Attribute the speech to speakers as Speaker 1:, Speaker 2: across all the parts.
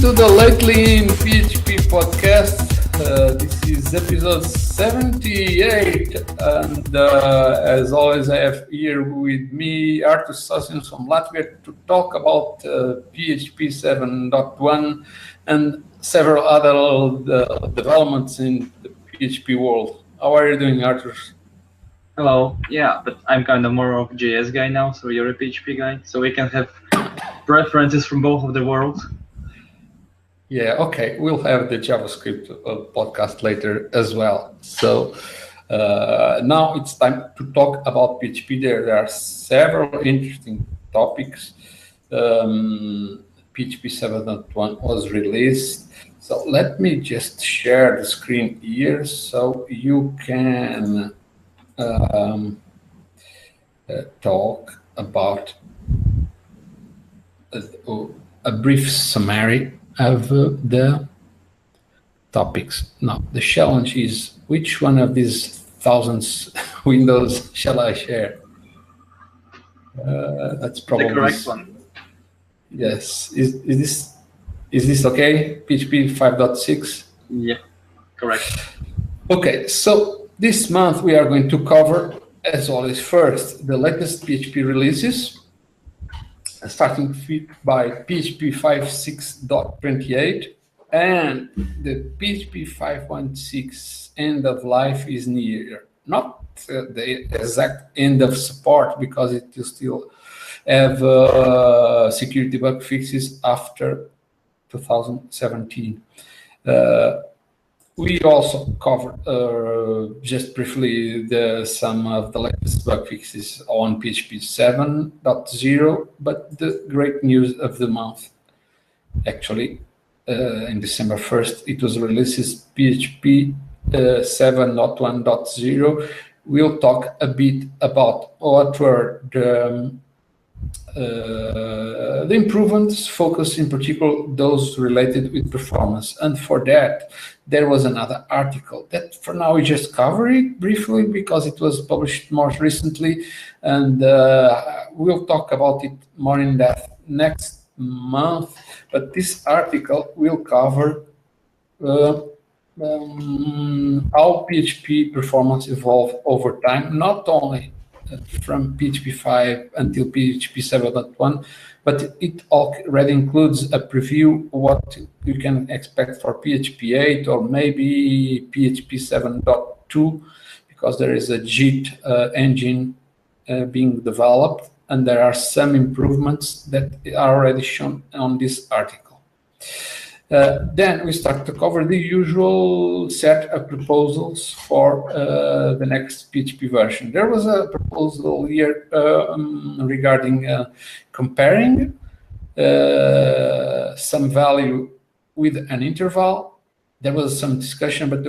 Speaker 1: to the Lately in PHP podcast. This is episode 78, and as always, I have here with me Artur Sasians from Latvia to talk about PHP 7.1 and several other developments in the PHP world. How are you doing, Artur?
Speaker 2: Hello, yeah, but I'm kind of more of a JS guy now, so you're a PHP guy, so we can have preferences from both of the worlds.
Speaker 1: Yeah, okay. We'll have the JavaScript podcast later as well. So now it's time to talk about PHP. There are several interesting topics. PHP 7.1 was released. So let me just share the screen here so you can talk about a brief summary of the topics. Now, the challenge is which one of these thousands windows shall I share? That's probably
Speaker 2: the correct one.
Speaker 1: Yes. Is this okay? PHP 5.6?
Speaker 2: Yeah, correct.
Speaker 1: Okay, so this month we are going to cover, as always, first the latest PHP releases, starting by PHP 5.6.28, and the PHP 5.6 end of life is near. Not the exact end of support, because it will still have security bug fixes after 2017. We also covered just briefly some of the latest bug fixes on PHP 7.0, but the great news of the month, actually, in December 1st, it was released PHP 7.1.0. We'll talk a bit about what were the improvements, focus in particular those related with performance. And for that, there was another article that for now we just cover it briefly because it was published more recently, and we'll talk about it more in depth next month. But this article will cover how PHP performance evolved over time, not only from PHP 5 until PHP 7.1, but it already includes a preview of what you can expect for PHP 8 or maybe PHP 7.2, because there is a JIT engine being developed, and there are some improvements that are already shown on this article. Then we start to cover the usual set of proposals for the next PHP version. There was a proposal here regarding comparing some value with an interval. There was some discussion, but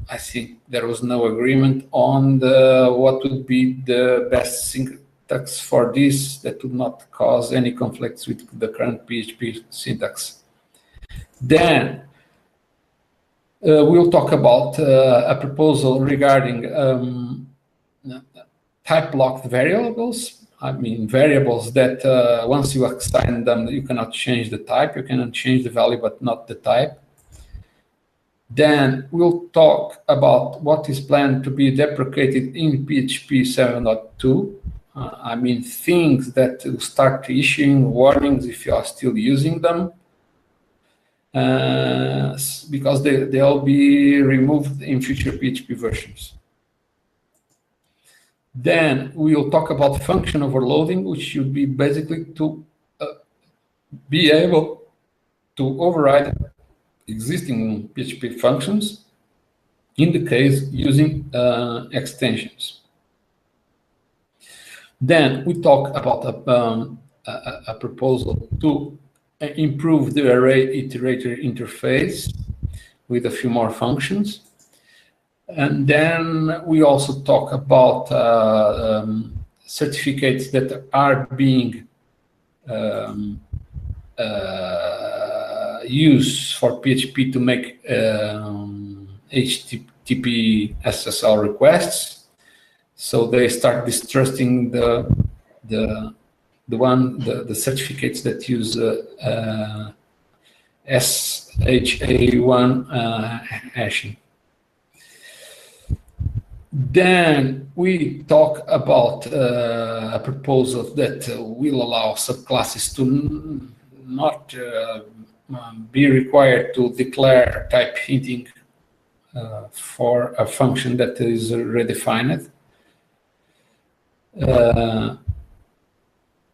Speaker 1: I think there was no agreement on what would be the best syntax for this that would not cause any conflicts with the current PHP syntax. Then we'll talk about a proposal regarding type-locked variables. I mean, variables that once you assign them, you cannot change the type. You can change the value, but not the type. Then we'll talk about what is planned to be deprecated in PHP 7.2. I mean, things that will start issuing warnings if you are still using them. Because they'll be removed in future PHP versions. Then we'll talk about function overloading, which should be basically to be able to override existing PHP functions in the case using extensions. Then we talk about a proposal to improve the array iterator interface with a few more functions. And then we also talk about certificates that are being used for PHP to make HTTP SSL requests. So they start distrusting the certificates that use SHA1 hashing. Then we talk about a proposal that will allow subclasses to not be required to declare type hinting for a function that is redefined.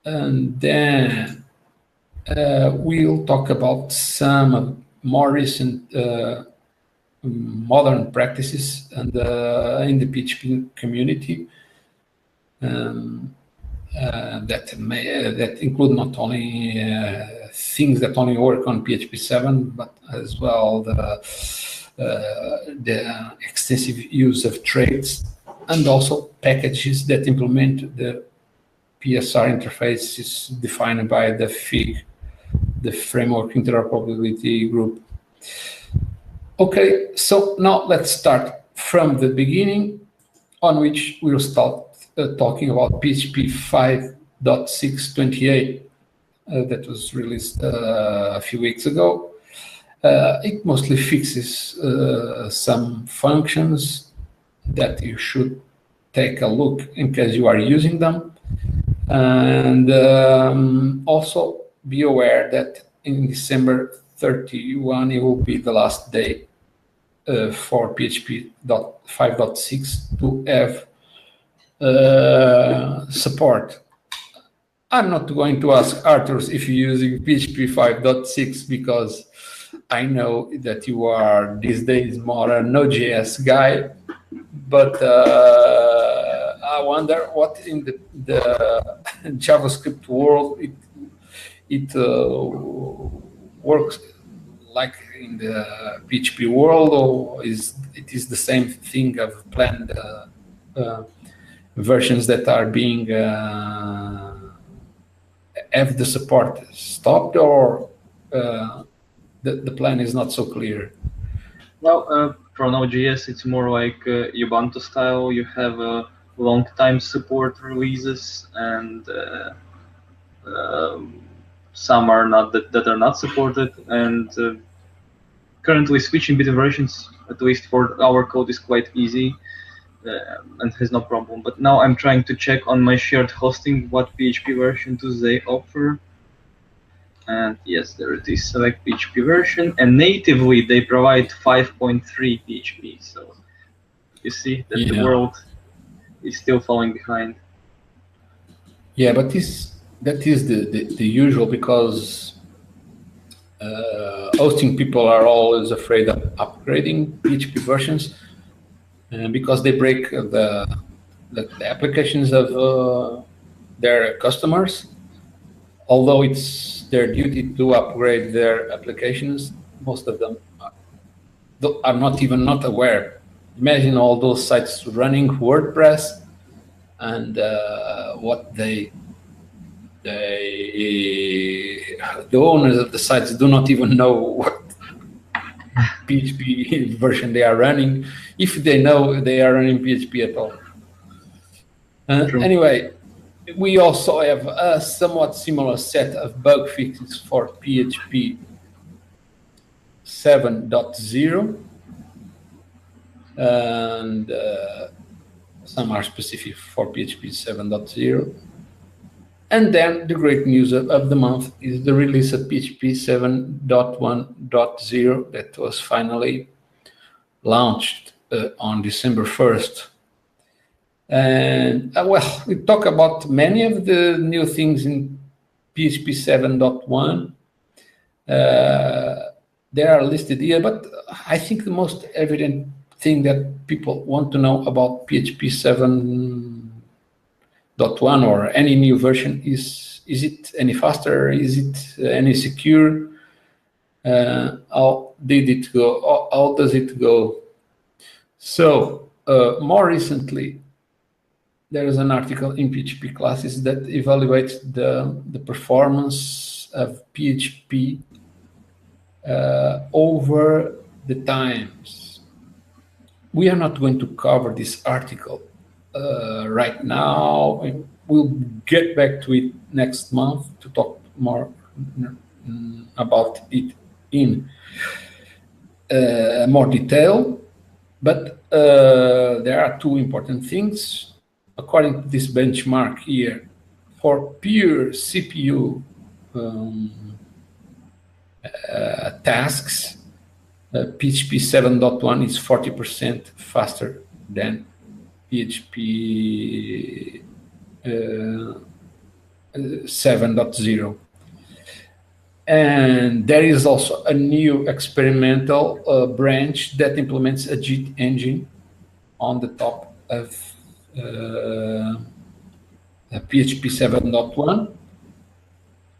Speaker 1: And then we'll talk about some more recent modern practices and in the PHP community that include not only things that only work on PHP 7, but as well the extensive use of traits and also packages that implement the PSR interfaces defined by the FIG, the Framework Interoperability Group. Okay, so now let's start from the beginning, on which we'll start talking about PHP 5.628 that was released a few weeks ago. It mostly fixes some functions that you should take a look in case you are using them. And also be aware that in December 31, it will be the last day for PHP 5.6 to have support. I'm not going to ask Arthur if you're using PHP 5.6 because I know that you are these days more a Node.js guy, but I wonder what in the JavaScript world it works like in the PHP world, or is the same thing of planned versions that are being have the support stopped, or the plan is not so clear?
Speaker 2: Well, for Node.js, it's more like Ubuntu style. You have long time support releases, and some are not that are not supported. And currently, switching between versions, at least for our code, is quite easy and has no problem. But now I'm trying to check on my shared hosting what PHP version do they offer. And yes, there it is, select PHP version, and natively they provide 5.3 PHP. So you see that the world is still falling behind.
Speaker 1: Yeah, but that is the usual, because hosting people are always afraid of upgrading PHP versions because they break the applications of their customers. Although it's their duty to upgrade their applications, most of them are not aware. Imagine all those sites running WordPress, and what the owners of the sites do not even know what PHP version they are running, if they know they are running PHP at all. Anyway, we also have a somewhat similar set of bug fixes for PHP 7.0, and some are specific for PHP 7.0. And then the great news of the month is the release of PHP 7.1.0 that was finally launched on December 1st. And well, we talk about many of the new things in PHP 7.1. They are listed here, but I think the most evident thing that people want to know about PHP 7.1 or any new version is it any faster? Is it any secure? How did it go? How does it go? So more recently, there is an article in PHP Classes that evaluates the performance of PHP over the times. We are not going to cover this article right now. We'll get back to it next month to talk more about it in more detail, but there are two important things. According to this benchmark here, for pure CPU tasks, PHP 7.1 is 40% faster than PHP 7.0. And there is also a new experimental branch that implements a JIT engine on the top of PHP 7.1,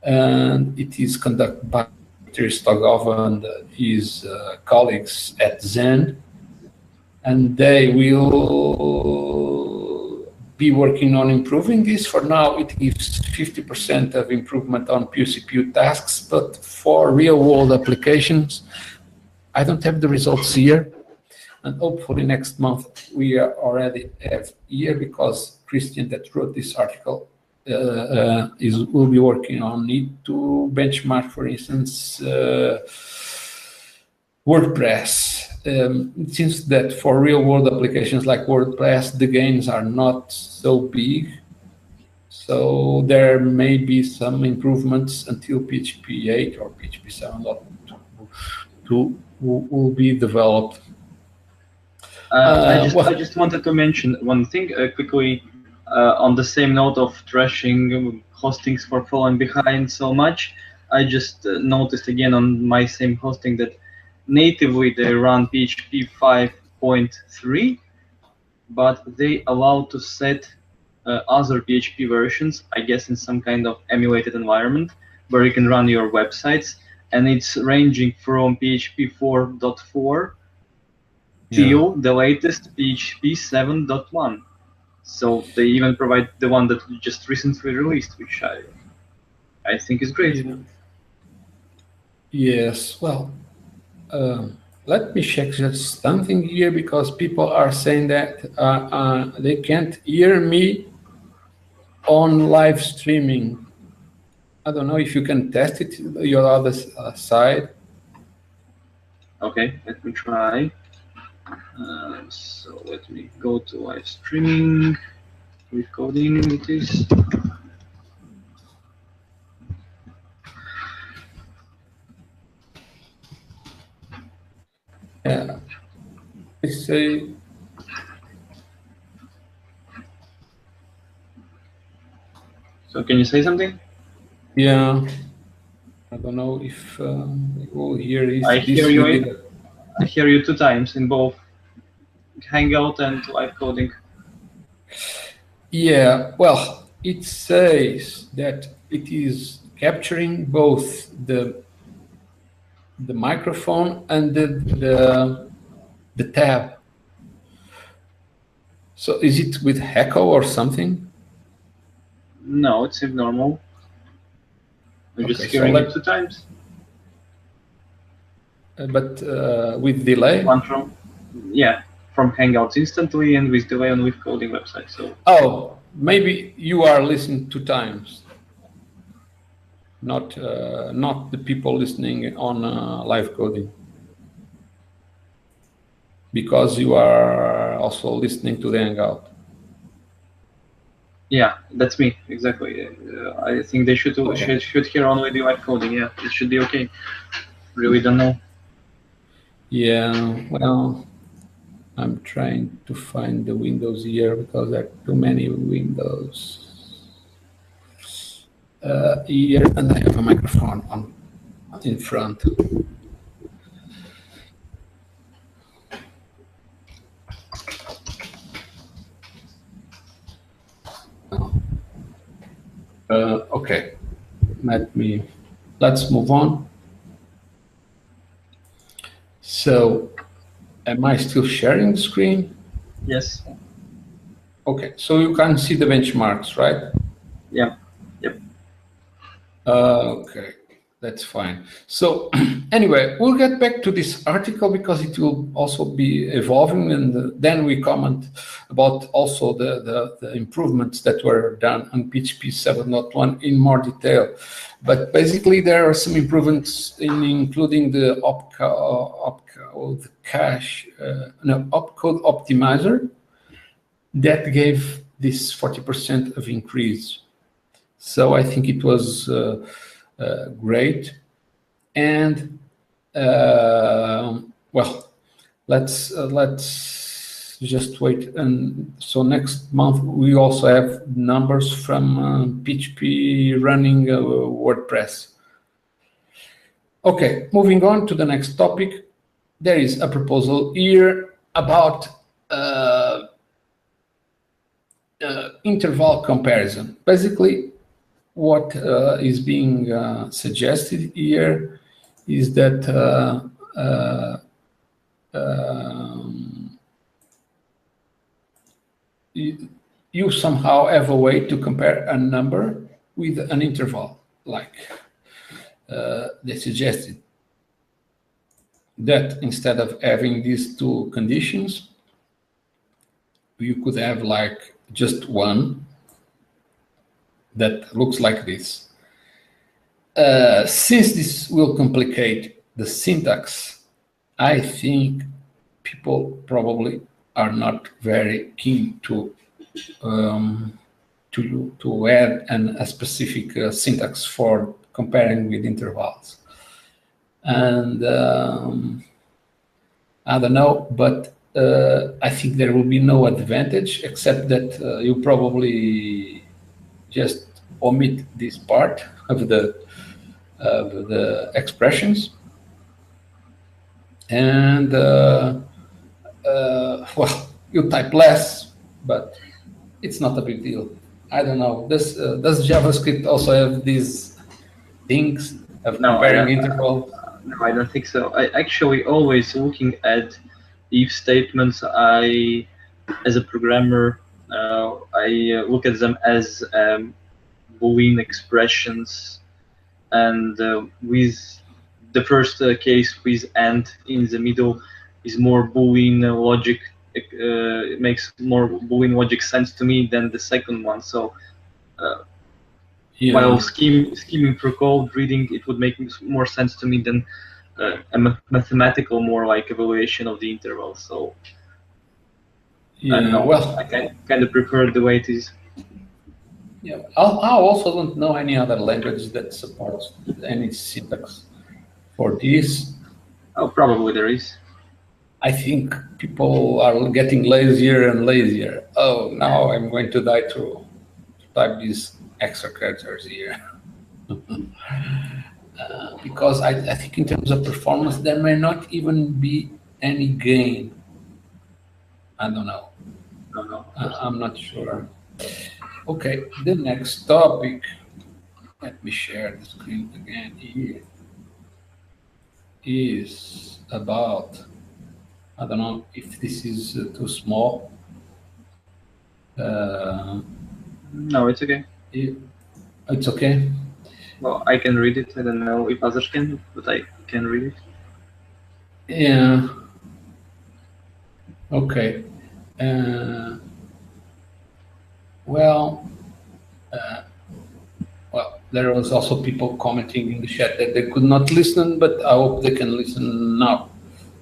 Speaker 1: and it is conducted by Stogov and his colleagues at Zen, and they will be working on improving this. For now, it gives 50% of improvement on pure CPU tasks, but for real-world applications, I don't have the results here, and hopefully next month we already have here, because Christian, that wrote this article, will be working on it to benchmark, for instance, WordPress. It seems that for real-world applications like WordPress, the gains are not so big. So there may be some improvements until PHP 8 or PHP 7.2 will be developed.
Speaker 2: I just wanted to mention one thing quickly. On the same note of trashing hostings for falling behind so much, I just noticed again on my same hosting that natively they run PHP 5.3, but they allow to set other PHP versions, I guess in some kind of emulated environment, where you can run your websites, and it's ranging from PHP 4.4 till the latest PHP 7.1. So they even provide the one that we just recently released, which I think is great.
Speaker 1: Yeah. Yes, well, let me check just something here, because people are saying that they can't hear me on live streaming. I don't know if you can test it your other side.
Speaker 2: Okay, let me try. So let me go to live streaming with coding it is.
Speaker 1: Yeah, I say.
Speaker 2: So can you say something?
Speaker 1: Yeah, I don't know if you will hear this.
Speaker 2: I hear you 2 times in both Hangout and live coding.
Speaker 1: Yeah, well, it says that it is capturing both the microphone and the tab. So is it with echo or something?
Speaker 2: No, it's normal. I'm just hearing it 2 times.
Speaker 1: But with delay?
Speaker 2: One from Hangouts instantly, and with delay on with coding website. So.
Speaker 1: Oh, maybe you are listening 2 times. Not the people listening on live coding, because you are also listening to the Hangout.
Speaker 2: Yeah, that's me exactly. I think they should hear only the live coding. Yeah, it should be okay. Really don't know.
Speaker 1: Yeah, well, I'm trying to find the windows here, because there are too many windows here, and I have a microphone on in front. Okay, let's move on. So, am I still sharing the screen?
Speaker 2: Yes.
Speaker 1: Okay, so you can see the benchmarks, right?
Speaker 2: Yeah. Yep.
Speaker 1: Okay. That's fine. So anyway, we'll get back to this article because it will also be evolving, and then we comment about also the improvements that were done on PHP 7.1 in more detail. But basically, there are some improvements in including the opcode optimizer that gave this 40% of increase. So I think it was great. And well, let's just wait. And so next month we also have numbers from PHP running WordPress. Okay, moving on to the next topic. There is a proposal here about interval comparison. Basically, what is being suggested here is that you somehow have a way to compare a number with an interval, like they suggested that instead of having these two conditions, you could have like just one that looks like this. Since this will complicate the syntax, I think people probably are not very keen to add a specific syntax for comparing with intervals. And I don't know, but I think there will be no advantage except that you probably just omit this part of the expressions, and well, you type less, but it's not a big deal. I don't know. Does JavaScript also have these things of comparing intervals?
Speaker 2: No, I don't think so. I actually always looking at if statements. As a programmer, I look at them as Boolean expressions, and with the first case with and in the middle is more Boolean logic. It makes more Boolean logic sense to me than the second one. So while scheming for code reading, it would make more sense to me than a mathematical, more like evaluation of the interval. So I don't know. Well, I kind of prefer the way it is.
Speaker 1: Yeah, I also don't know any other language that supports any syntax for this.
Speaker 2: Oh, probably there is.
Speaker 1: I think people are getting lazier and lazier. Oh, now I'm going to die to type these extra characters here. Because I think in terms of performance, there may not even be any gain. I don't know. I'm not sure. Okay, the next topic, let me share the screen again here, is about, I don't know if this is too small.
Speaker 2: No, it's okay.
Speaker 1: It's okay?
Speaker 2: Well, I can read it. I don't know if others can, but I can read it.
Speaker 1: Yeah. Okay. Well, there was also people commenting in the chat that they could not listen, but I hope they can listen now.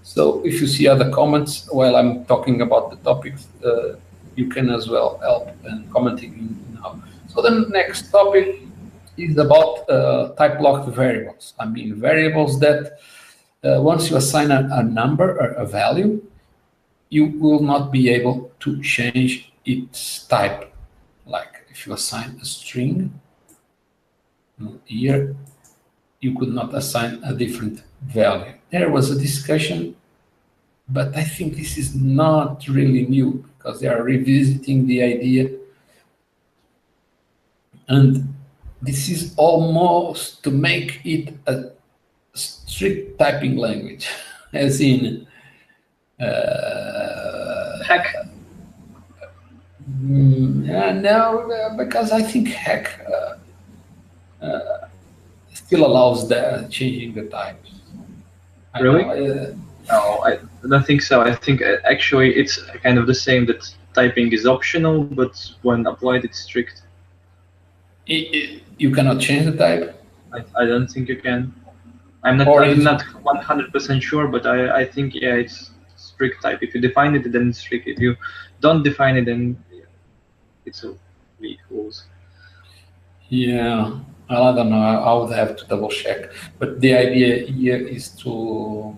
Speaker 1: So if you see other comments while I'm talking about the topics, you can as well help and commenting now. So the next topic is about type-locked variables. I mean, variables that once you assign a number or a value, you will not be able to change its type. Like if you assign a string, here you could not assign a different value. There was a discussion, but I think this is not really new because they are revisiting the idea. And this is almost to make it a strict typing language, as in
Speaker 2: Heck.
Speaker 1: No, because I think heck still allows the changing the types.
Speaker 2: Really? No, I don't think so. I think actually it's kind of the same, that typing is optional, but when applied it's strict.
Speaker 1: You cannot change the type?
Speaker 2: I don't think you can. I'm not 100% sure, but I think, yeah, it's strict type. If you define it, then it's strict. If you don't define it, then it's a weak rules.
Speaker 1: Yeah, well, I don't know. I would have to double check. But the idea here is to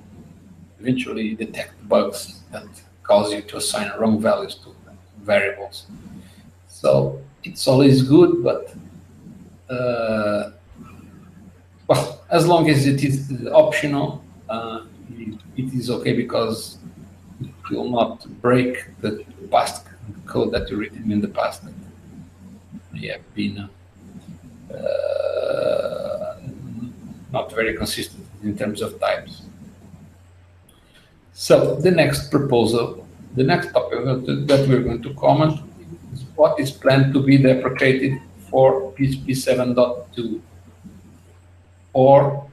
Speaker 1: eventually detect bugs that cause you to assign wrong values to variables. So it's always good, but well, as long as it is optional, it is okay, because it will not break the past code that you written in the past that may have been not very consistent in terms of types. So the next proposal, the next topic that we're going to comment is what is planned to be deprecated for PHP 7.2 or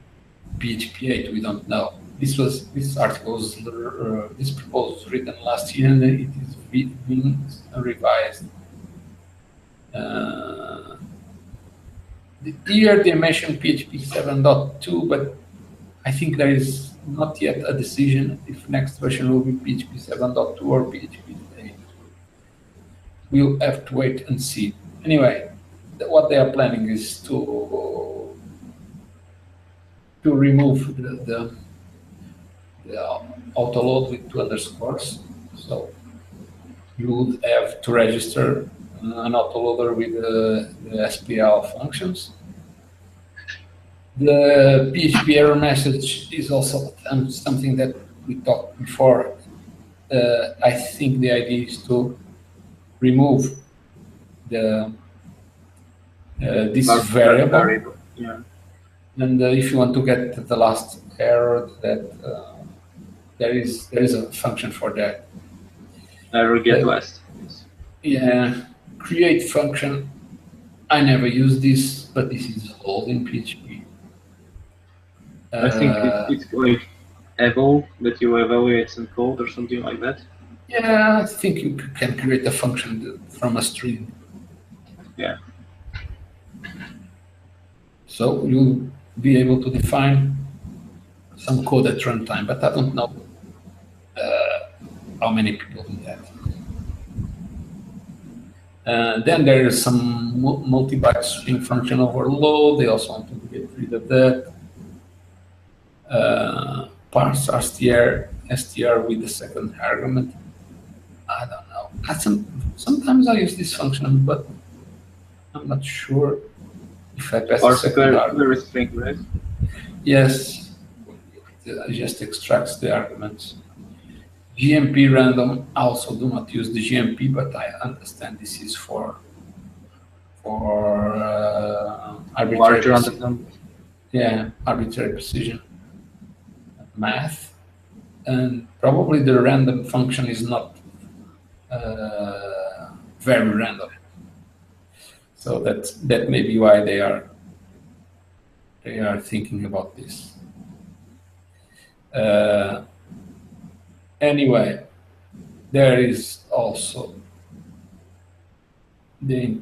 Speaker 1: PHP 8. We don't know. This proposal was written last year, and it is being revised. Here they mentioned PHP 7.2, but I think there is not yet a decision if next version will be PHP 7.2 or PHP 8. We'll have to wait and see. Anyway, what they are planning is to remove the autoload with 2 underscores. So you would have to register an autoloader with the SPL functions. The PHP error message is also something that we talked before. I think the idea is to remove the this variable.
Speaker 2: Yeah.
Speaker 1: And if you want to get the last error, that there is a function for that.
Speaker 2: Error get last.
Speaker 1: Yeah, create function. I never use this, but this is old in PHP.
Speaker 2: I think it's like eval, that you evaluate some code or something like that.
Speaker 1: Yeah, I think you can create a function from a string.
Speaker 2: Yeah.
Speaker 1: So you'll be able to define some code at runtime, but I don't know how many people do that. Then there is some multi-byte string function overload. They also want to get rid of that. Parse str with the second argument. I don't know. Sometimes I use this function, but I'm not sure if I pass the second argument.
Speaker 2: String, right?
Speaker 1: Yes, it just extracts the arguments. GMP random, I also do not use the GMP, but I understand this is for arbitrary precision. Yeah, arbitrary precision math, and probably the random function is not very random. So that may be why they are thinking about this. Anyway, there is also the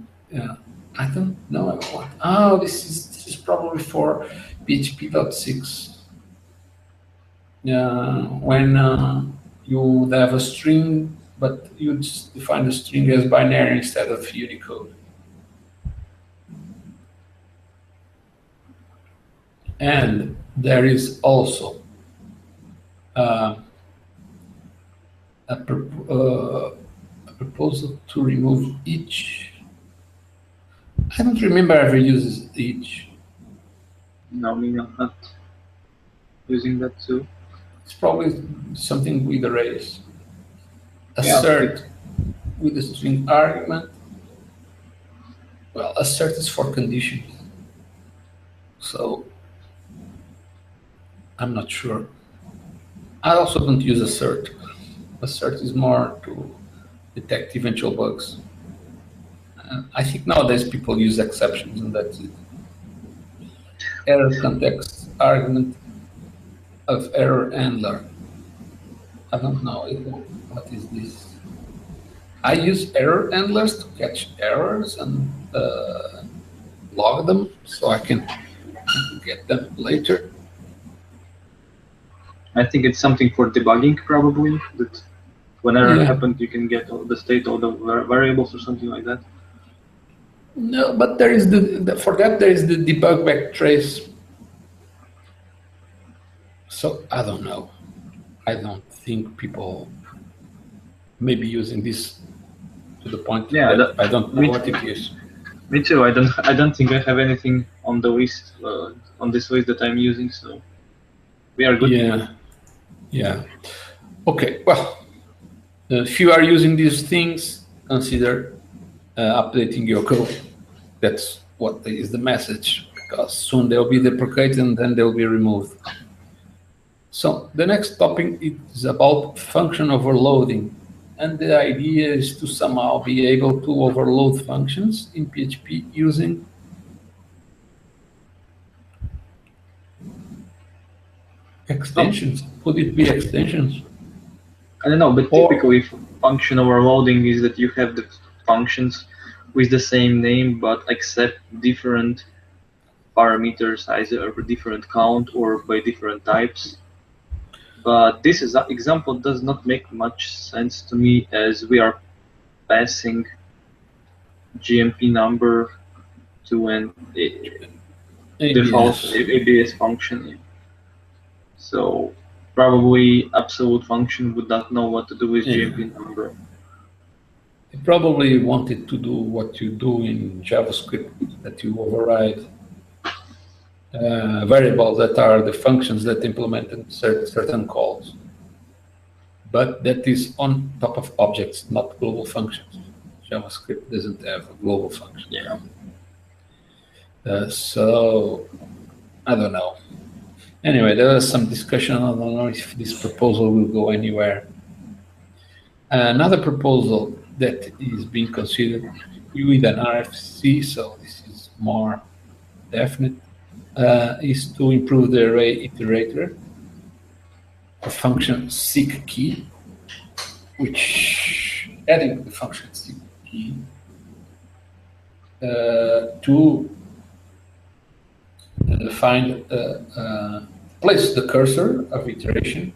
Speaker 1: I don't know what. Oh, this is probably for PHP.6. When you would have a string, but you just define the string as binary instead of Unicode. And there is also a proposal to remove each. I don't remember ever uses each.
Speaker 2: No, me not using that too.
Speaker 1: It's probably something with arrays. Assert with a string argument. Well, assert is for conditions. So I'm not sure. I also don't use assert. Assert is more to detect eventual bugs. I think nowadays people use exceptions, and that's it. error context argument of error handler. I don't know what is this. I use error handlers to catch errors and log them so I can get them later.
Speaker 2: I think it's something for debugging, probably, that when error happens, you can get all the state of the variables or something like that.
Speaker 1: No, but there is for that there is the debug backtrace. So I don't know. I don't think people may be using this to the point that I don't know what it is.
Speaker 2: Me too. I don't think I have anything on the list on this list that I'm using. So we are good.
Speaker 1: Yeah. Okay. Well, if you are using these things, consider updating your code. That's what is the message, because soon they'll be deprecated and then they'll be removed. So the next topic is about function overloading. And the idea is to somehow be able to overload functions in PHP using extensions. Could it be extensions?
Speaker 2: I don't know, but typically function overloading is that you have the functions with the same name but accept different parameters, either a different count or by different types. But this example does not make much sense to me, as we are passing GMP number to an default ABS function. So probably absolute function would not know what to do with GMP number.
Speaker 1: They probably wanted to do what you do in JavaScript, that you override variables that are the functions that implement certain calls. But that is on top of objects, not global functions. JavaScript doesn't have a global function. So I don't know. Anyway, there was some discussion. I don't know if this proposal will go anywhere. Another proposal that is being considered with an RFC, so this is more definite, is to improve the array iterator, a function seek key, which adding the function seek key to place the cursor of iteration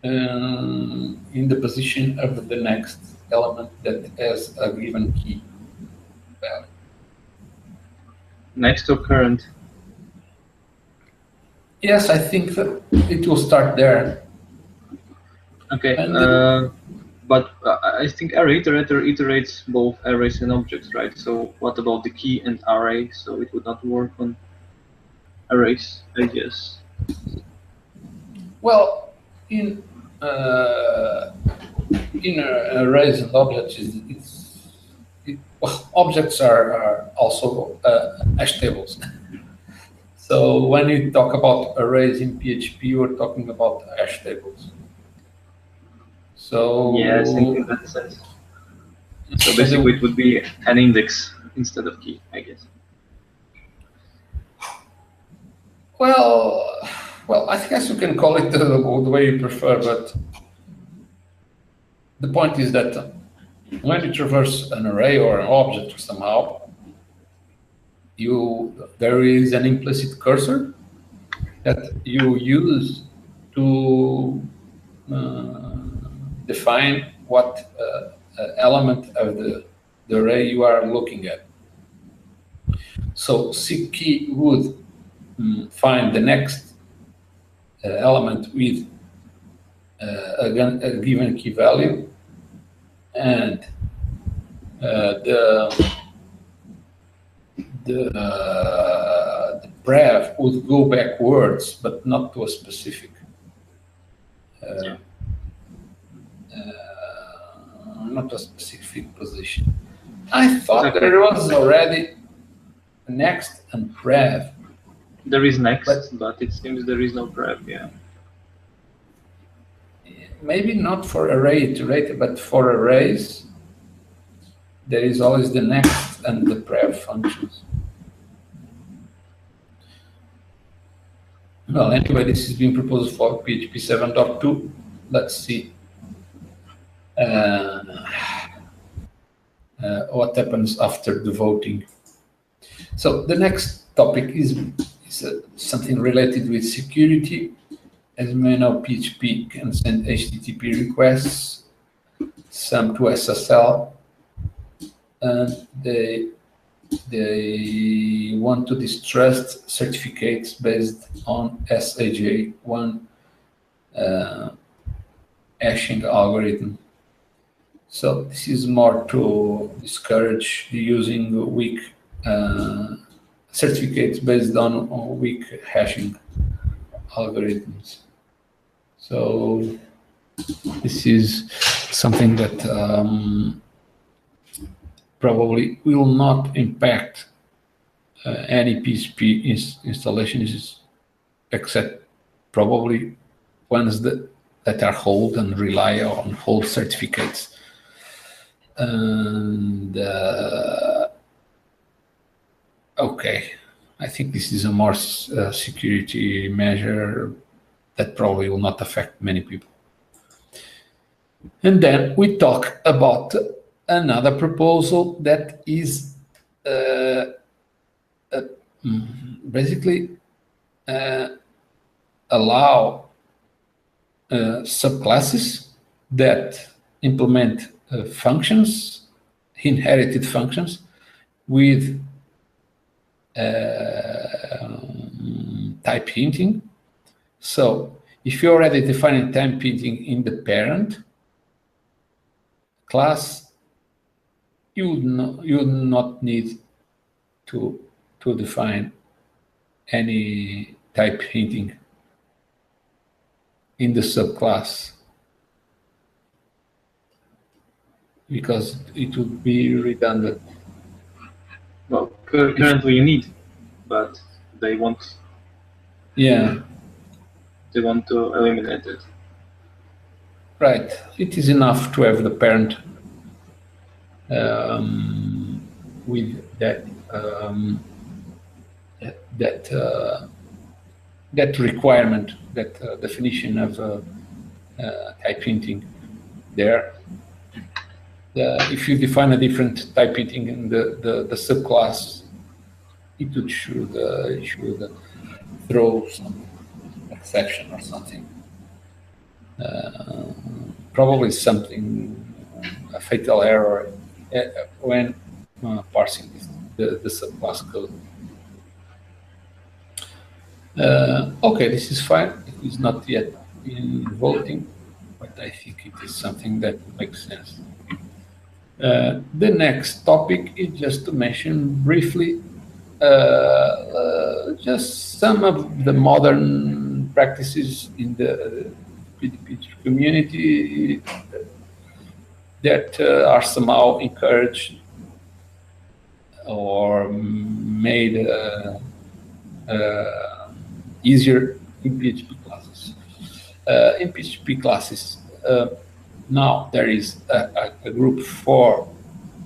Speaker 1: in the position of the next element that has a given key value.
Speaker 2: Next to current.
Speaker 1: Yes, I think that it will start there.
Speaker 2: Okay, but I think array iterator iterates both arrays and objects, right? So what about the key and array? So it would not work on arrays, I guess.
Speaker 1: Well, in arrays and objects, objects are also hash tables. So when you talk about arrays in PHP, we're talking about hash tables. So
Speaker 2: yeah, I think in that sense. So basically, it would be an index instead of key, I guess.
Speaker 1: Well, I guess you can call it the way you prefer, but the point is that when you traverse an array or an object somehow, there is an implicit cursor that you use to define what element of the array you are looking at. So seek key would find the next element with a given key value, and the prev would go backwards, but not to a specific position. I thought there was already next and prev.
Speaker 2: There is next, but it seems there is no prev, yeah.
Speaker 1: Maybe not for array iterator, but for arrays, there is always the next and the prev functions. Well, anyway, this is being proposed for PHP 7.2. Let's see what happens after the voting. So the next topic is something related with security. As you may know, PHP can send HTTP requests, some to SSL, and they want to distrust certificates based on SAJ1 hashing algorithm. So this is more to discourage using weak certificates based on weak hashing algorithms. So this is something that probably will not impact any PHP installations, except probably ones that are hold and rely on hold certificates. And okay, I think this is a more security measure that probably will not affect many people. And then we talk about another proposal that is basically allow subclasses that implement functions, inherited functions, with type hinting. So if you already define type hinting in the parent class, you would not need to define any type hinting in the subclass, because it would be redundant.
Speaker 2: Well, currently you need, but they want.
Speaker 1: Yeah.
Speaker 2: They want to eliminate it.
Speaker 1: Right. It is enough to have the parent with that that requirement, that definition of type hinting there. If you define a different type hinting in the subclass, it should throw some exception or something. Probably something, a fatal error when parsing the subclass code. Okay, this is fine. It is not yet in voting, but I think it is something that makes sense. The next topic is just to mention briefly just some of the modern practices in the PHP community that are somehow encouraged or made easier in PHP classes. In PHP classes, now there is a group for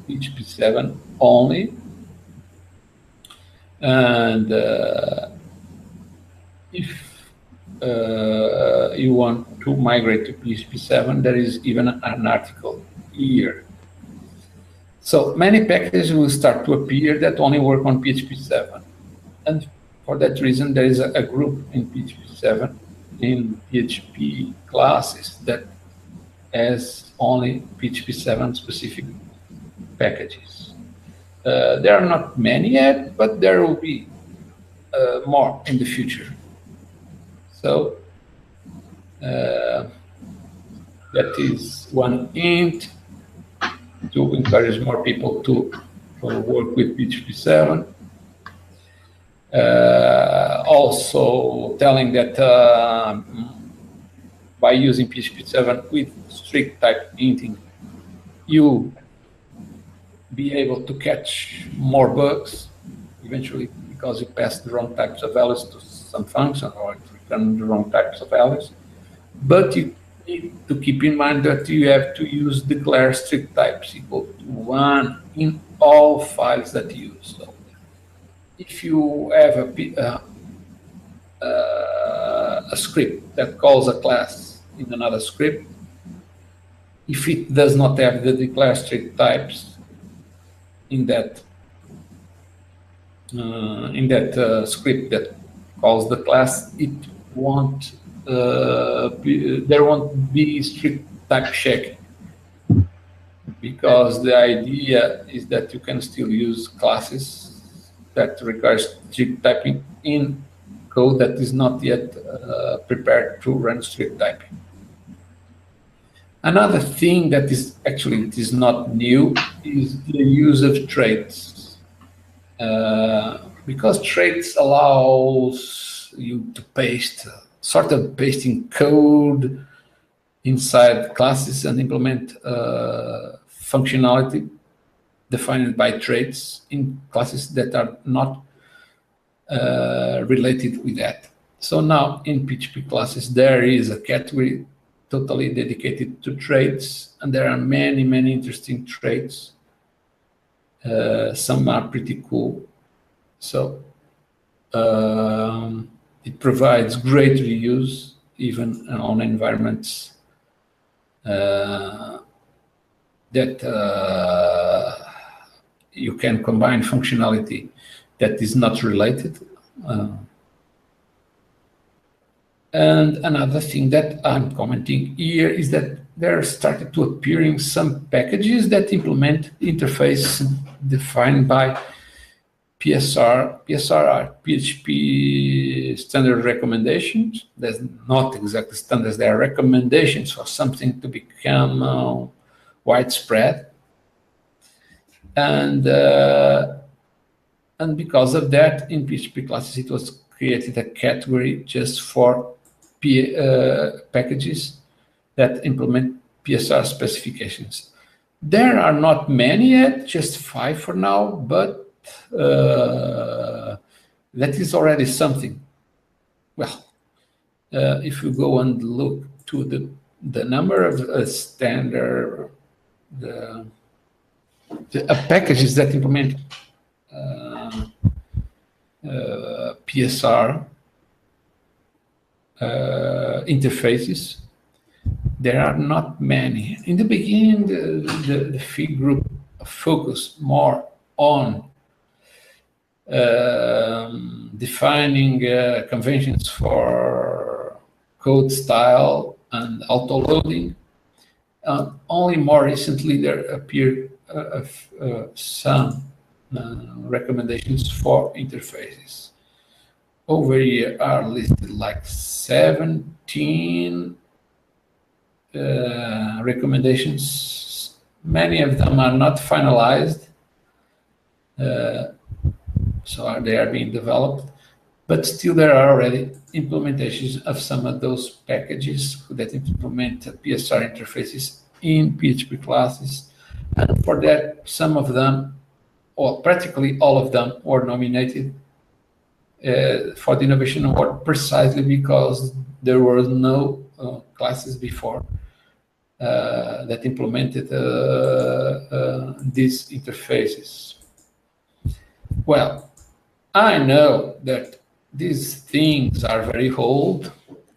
Speaker 1: PHP 7 only, and if you want to migrate to PHP 7, there is even an article here. So many packages will start to appear that only work on PHP 7. And for that reason, there is a group in PHP 7 in PHP classes that has only PHP 7 specific packages. There are not many yet, but there will be more in the future. So that is one hint to encourage more people to work with PHP 7. Also telling that by using PHP 7 with strict type hinting, you be able to catch more bugs eventually, because you pass the wrong types of values to some function or return the wrong types of values. But you need to keep in mind that you have to use declare strict types equal to 1 in all files that you use. So if you have a script that calls a class in another script, if it does not have the declare strict types in that script that calls the class, it won't there won't be strict type checking, because the idea is that you can still use classes that require strict typing in code that is not yet prepared to run strict typing. Another thing that is actually it is not new is the use of traits. Because traits allows you to paste, sort of pasting code inside classes and implement functionality defined by traits in classes that are not related with that. So now in PHP classes, there is a category totally dedicated to traits, and there are many, many interesting traits. Some are pretty cool. So it provides great reuse even on environments that you can combine functionality that is not related. And another thing that I'm commenting here is that there started to appearing some packages that implement interface defined by PSR. PSR are PHP standard recommendations. There's not exactly standards, they are recommendations for something to become widespread. And because of that, in PHP classes, it was created a category just for packages that implement PSR specifications. There are not many yet, just 5 for now, but that is already something. Well, if you go and look to the number of standard packages that implement PSR interfaces, there are not many. In the beginning, the Php group focused more on defining conventions for code style and auto-loading. Only more recently, there appeared some recommendations for interfaces. Over here are listed like 17 recommendations. Many of them are not finalized, so they are being developed, but still there are already implementations of some of those packages that implement PSR interfaces in PHP classes. And for that, some of them, or practically all of them, were nominated for the Innovation Award precisely because there were no classes before that implemented these interfaces. Well, I know that these things are very old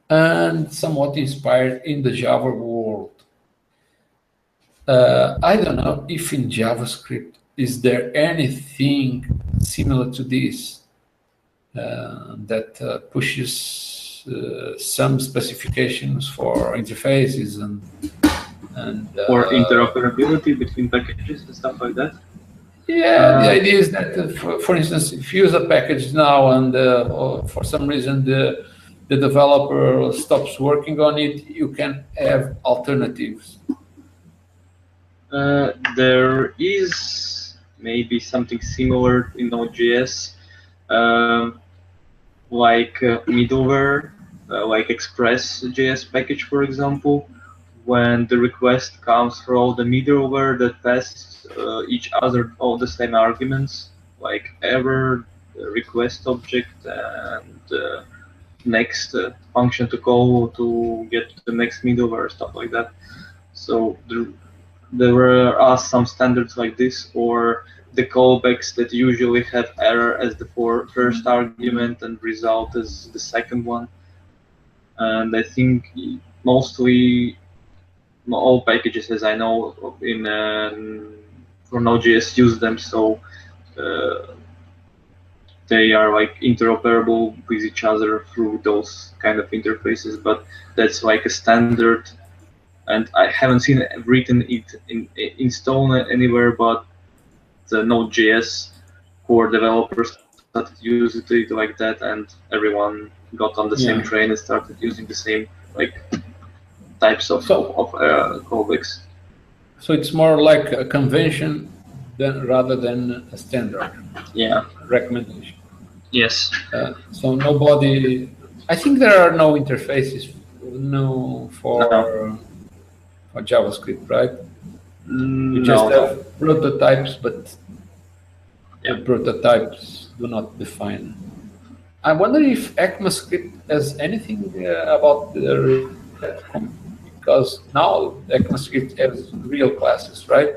Speaker 1: and somewhat inspired in the Java world. I don't know if in JavaScript is there anything similar to this that pushes some specifications for interfaces and
Speaker 2: or interoperability between packages and stuff like that.
Speaker 1: Yeah, the idea is that, for instance, if you use a package now and for some reason the developer stops working on it, you can have alternatives.
Speaker 2: There is maybe something similar in Node.js, like middleware, like Express.js package, for example. When the request comes from the middleware that passes each other all the same arguments, like error, request object, and next function to call to get the next middleware, stuff like that. So there are some standards like this, or the callbacks that usually have error as the first argument and result as the second one. and I think mostly all packages, as I know, in for Node.js use them, so they are like interoperable with each other through those kind of interfaces. But that's like a standard, and I haven't seen it written it in stone anywhere. But the Node.js core developers started using it like that, and everyone got on the same train and started using the same like types of callbacks.
Speaker 1: So it's more like a convention rather than a standard.
Speaker 2: Yeah.
Speaker 1: Recommendation.
Speaker 2: Yes.
Speaker 1: So nobody. I think there are no interfaces, for JavaScript, right? You just have prototypes, but the prototypes do not define. I wonder if ECMAScript has anything about the because now ECMAScript has real classes, right?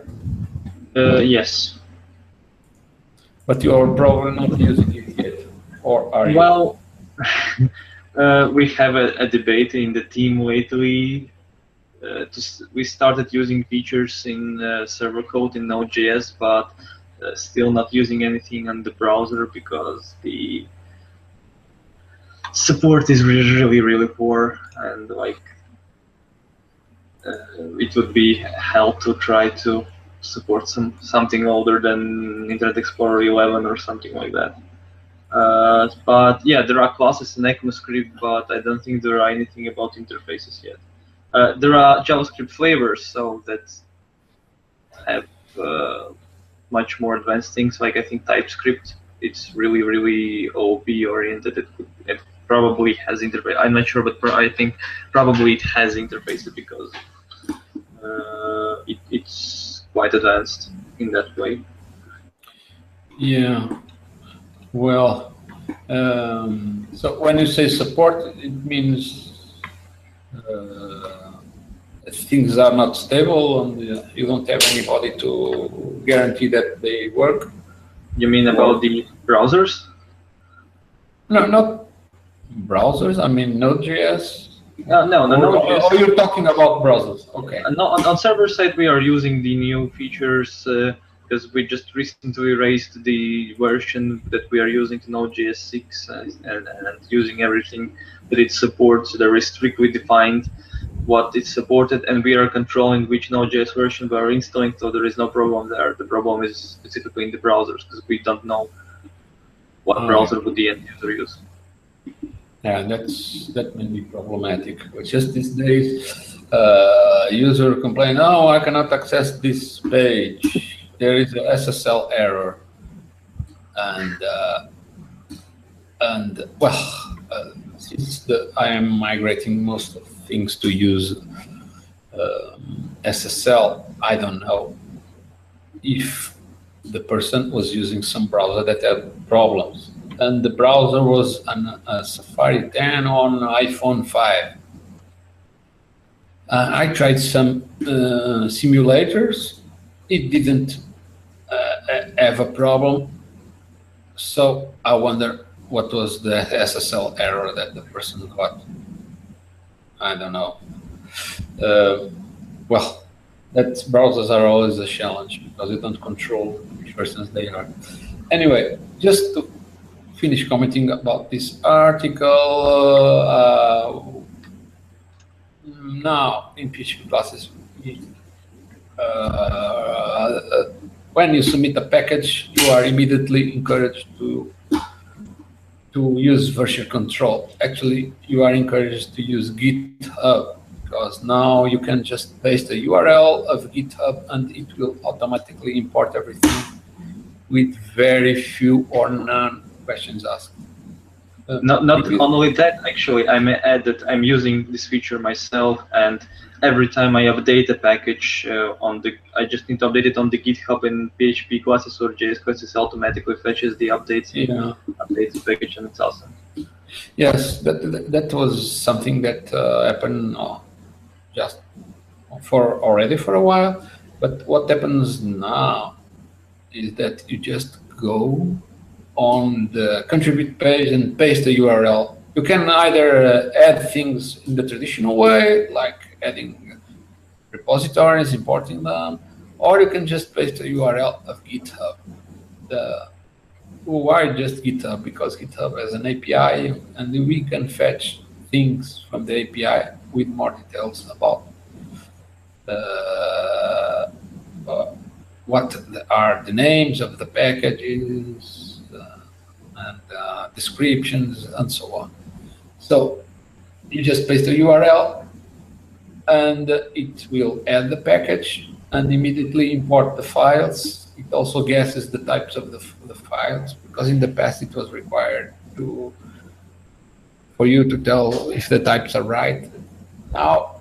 Speaker 2: Yes.
Speaker 1: But you are probably not using it yet, or are you?
Speaker 2: Well, we have a debate in the team lately. We started using features in server code in Node.js, but still not using anything on the browser because the support is really, really poor, and like it would be hell to try to support something older than Internet Explorer 11 or something like that. But yeah, there are classes in ECMAScript, but I don't think there are anything about interfaces yet. There are JavaScript flavors, so that have much more advanced things. Like I think TypeScript, it's really, really OOP oriented. It probably has interface. I'm not sure, but I think probably it has interfaces because it's quite advanced in that way.
Speaker 1: Yeah. Well, so when you say support, it means things are not stable and you don't have anybody to guarantee that they work.
Speaker 2: You mean about the browsers?
Speaker 1: No, not browsers. I mean Node.js.
Speaker 2: No, Node.js.
Speaker 1: Oh, you're talking about browsers. Okay.
Speaker 2: No, on server side, we are using the new features because we just recently raised the version that we are using to Node.js 6 and using everything that it supports. There is strictly defined what is supported, and we are controlling which Node.js version we are installing, so there is no problem there. The problem is specifically in the browsers because we don't know what browser would the end user use.
Speaker 1: Yeah, that may be problematic. But just these days, user complain, "Oh, I cannot access this page. There is an SSL error," and well, since I am migrating most of things to use SSL, I don't know if the person was using some browser that had problems. And the browser was a Safari 10 on iPhone 5. I tried some simulators. It didn't have a problem. So I wonder what was the SSL error that the person got. I don't know. Well, browsers are always a challenge because you don't control which persons they are. Anyway, just to finish commenting about this article. Now, in PHP classes, when you submit a package, you are immediately encouraged to use version control. Actually, you are encouraged to use GitHub because now you can just paste the URL of GitHub and it will automatically import everything with very few or none questions asked.
Speaker 2: Not only that, actually, I may add that I'm using this feature myself, and every time I update a package I just need to update it on the GitHub and PHP classes or JS classes automatically fetches the updates, updates the package, and it's awesome.
Speaker 1: Yes, that was something that happened just already for a while. But what happens now is that you just go on the contribute page and paste the URL. You can either add things in the traditional way, like adding repositories, importing them, or you can just paste the URL of GitHub. Why just GitHub? Because GitHub has an API, and we can fetch things from the API with more details about what are the names of the packages and descriptions and so on. So you just paste the URL, and it will add the package and immediately import the files. It also guesses the types of the files, because in the past it was required for you to tell if the types are right. Now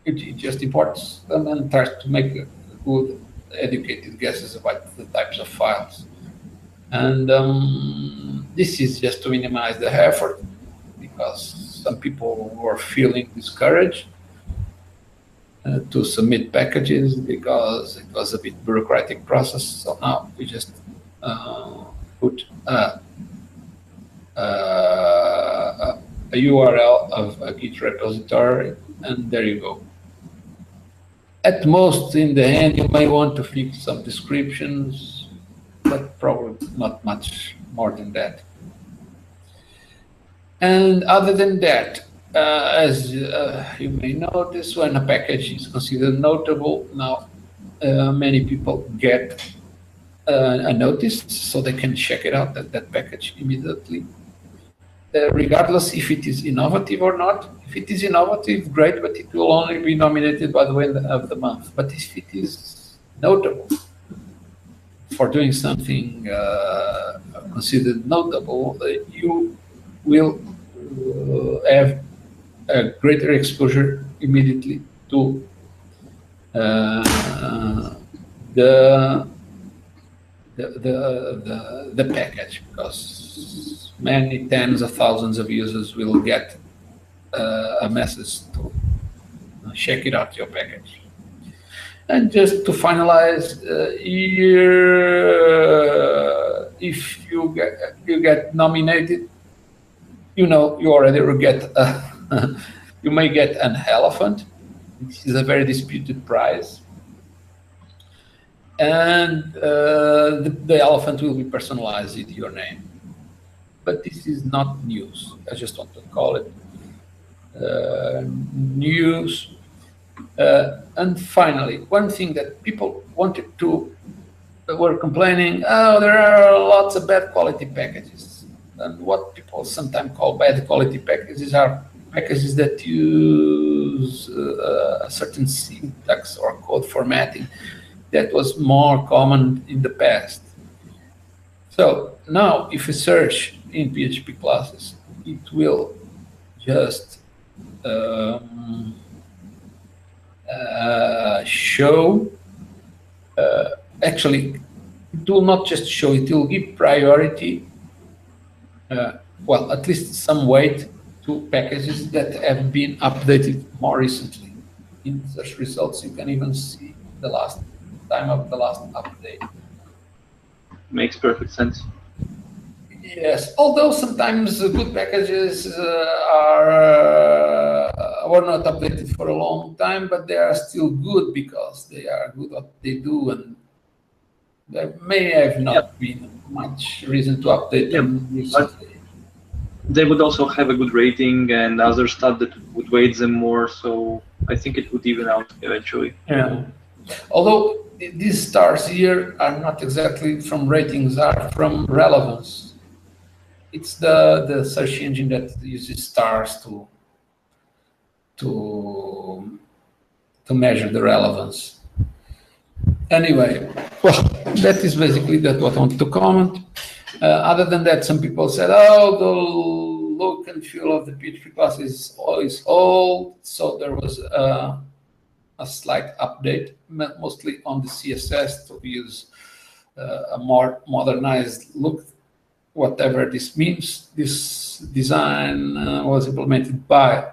Speaker 1: it just imports them and tries to make good, educated guesses about the types of files. And this is just to minimize the effort, because some people were feeling discouraged to submit packages because it was a bit bureaucratic process. So now we just put a URL of a Git repository, and there you go. At most, in the end, you may want to fix some descriptions, but probably not much more than that. And other than that, as you may notice, when a package is considered notable, now many people get a notice, so they can check it out, that package immediately, regardless if it is innovative or not. If it is innovative, great, but it will only be nominated by the end of the month. But if it is notable for doing something considered notable, you will have a greater exposure immediately to the package, because many tens of thousands of users will get a message to check it out, your package. And just to finalize, if you get nominated, you already will get you may get an elephant. This is a very disputed prize, and the elephant will be personalized with your name. But this is not news. I just want to call it news. And finally, one thing that people were complaining, there are lots of bad quality packages. And what people sometimes call bad quality packages are packages that use a certain syntax or code formatting that was more common in the past. So now, if you search in PHP classes, it will just show, actually, it will not just show, it will give priority, well, at least some weight to packages that have been updated more recently. In search results, you can even see the last time of the last update.
Speaker 2: Makes perfect sense.
Speaker 1: Yes, although sometimes good packages were not updated for a long time, but they are still good because they are good at what they do, and there may have not been much reason to update them recently.
Speaker 2: They would also have a good rating and other stuff that would weight them more, so I think it would even out eventually.
Speaker 1: Yeah. Although these stars here are not exactly from ratings, are from relevance. It's the search engine that uses stars to measure the relevance. Anyway, well, that is basically what I want to comment. Other than that, some people said, oh, the look and feel of the PHP class is always old. So there was a slight update, mostly on the CSS, to use a more modernized look, whatever this means. This design was implemented by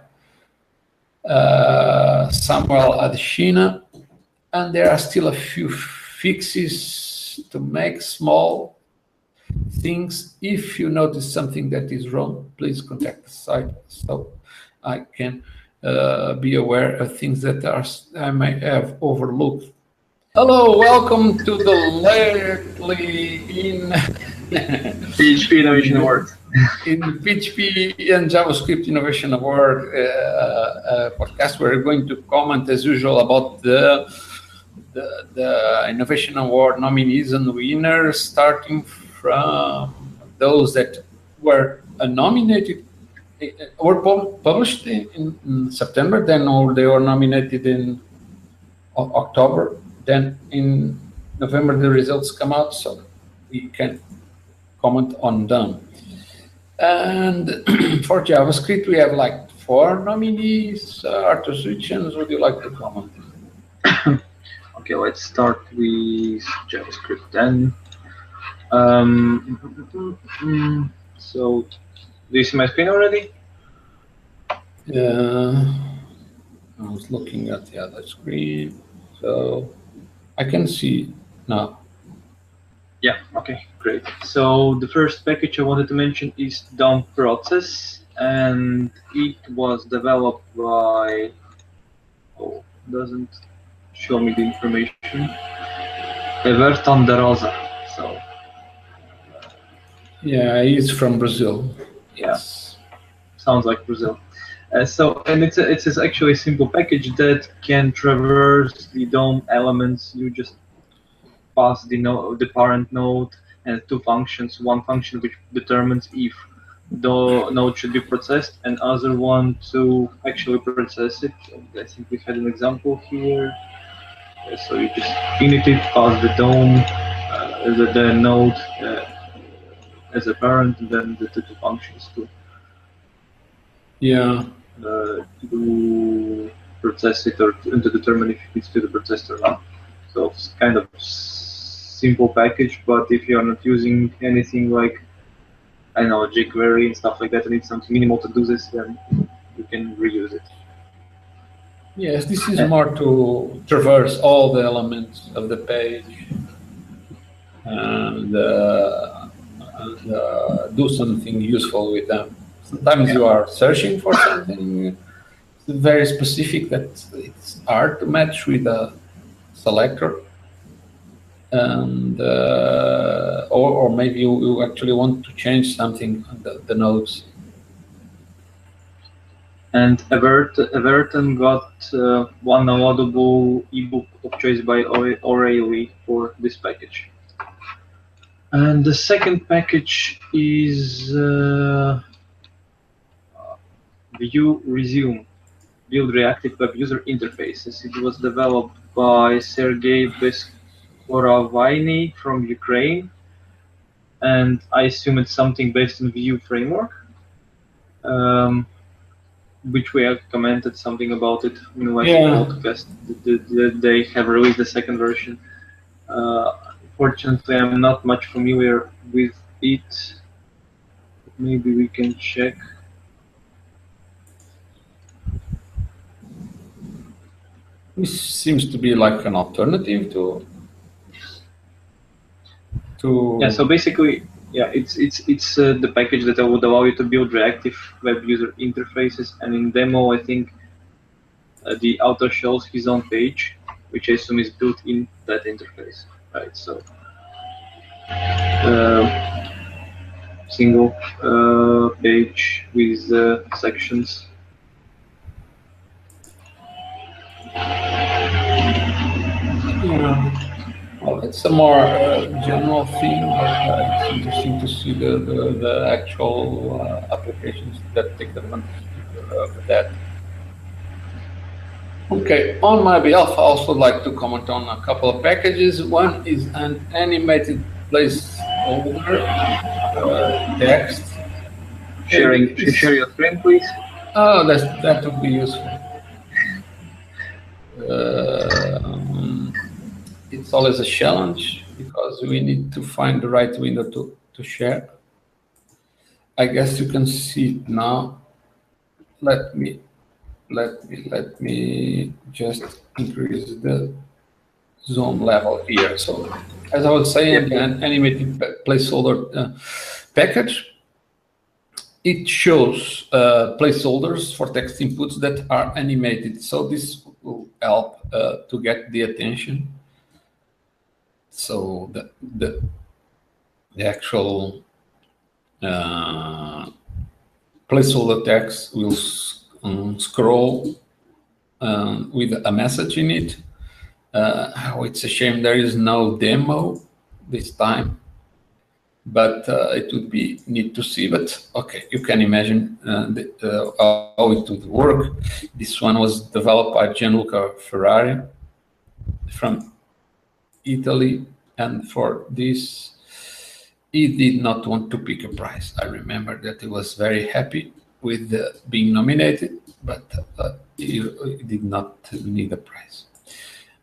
Speaker 1: Samuel Adesina, and there are still a few fixes to make small. things. If you notice something that is wrong, please contact the site so I can be aware of things that I may have overlooked. Hello, welcome to the lately in
Speaker 2: PHP Innovation Award.
Speaker 1: In PHP and JavaScript Innovation Award podcast. We're going to comment as usual about the Innovation Award nominees and winners, starting from those that were nominated or published in September, then they were nominated in October, then in November the results come out, so we can comment on them. And for JavaScript, we have like 4 nominees. Arthur Switchens, would you like to comment?
Speaker 2: Okay, let's start with JavaScript then. So, do you see my screen already?
Speaker 1: I was looking at the other screen, so I can see now.
Speaker 2: Yeah, okay, great. So the first package I wanted to mention is DOM process, and it was developed by, doesn't show me the information, Everton de Rosa. So
Speaker 1: yeah, he's from Brazil. Yes,
Speaker 2: sounds like Brazil. And it's actually a simple package that can traverse the DOM elements. You just pass the parent node and 2 functions. One function which determines if the node should be processed, and other one to actually process it. I think we had an example here. So you just init it, pass the DOM, the node as a parent, and then the 2 functions to to process it or to determine if it's to the processed or not. So it's kind of simple package, but if you are not using anything like, I don't know, jQuery and stuff like that, and it's something minimal to do this, then you can reuse it.
Speaker 1: Yes, this is more to traverse all the elements of the page and do something useful with them. Sometimes you are searching for something very specific that it's hard to match with a selector, and or maybe you actually want to change something on the nodes.
Speaker 2: And Everton got one downloadable ebook of choice by O'Reilly for this package. And the second package is View Resume, build reactive web user interfaces. It was developed by Sergey Beskoraviny from Ukraine, and I assume it's something based on Vue framework, which we have commented something about it in the last podcast. They have released the second version. Fortunately, I'm not much familiar with it. Maybe we can check.
Speaker 1: This seems to be like an alternative to.
Speaker 2: Yeah. So basically, yeah, it's the package that would allow you to build reactive web user interfaces. And in demo, I think the author shows his own page, which I assume is built in that interface, right? So single page with sections.
Speaker 1: Yeah. Well, it's a more general thing, but it's interesting to see the actual applications that take advantage of that. Okay, on my behalf, I also like to comment on a couple of packages. One is an animated placeholder text.
Speaker 2: Share your screen, please.
Speaker 1: Oh, that would be useful. It's always a challenge because we need to find the right window to share. I guess you can see it now. Let me just increase the zone level here. So as I was saying, the animated placeholder package, it shows placeholders for text inputs that are animated. So this will help to get the attention. So the actual placeholder text will scroll with a message in it. Oh, it's a shame there is no demo this time, but it would be neat to see. But okay, you can imagine how it would work. This one was developed by Gianluca Ferrari from Italy, and for this, he did not want to pick a prize. I remember that he was very happy with being nominated, but he did not need a prize.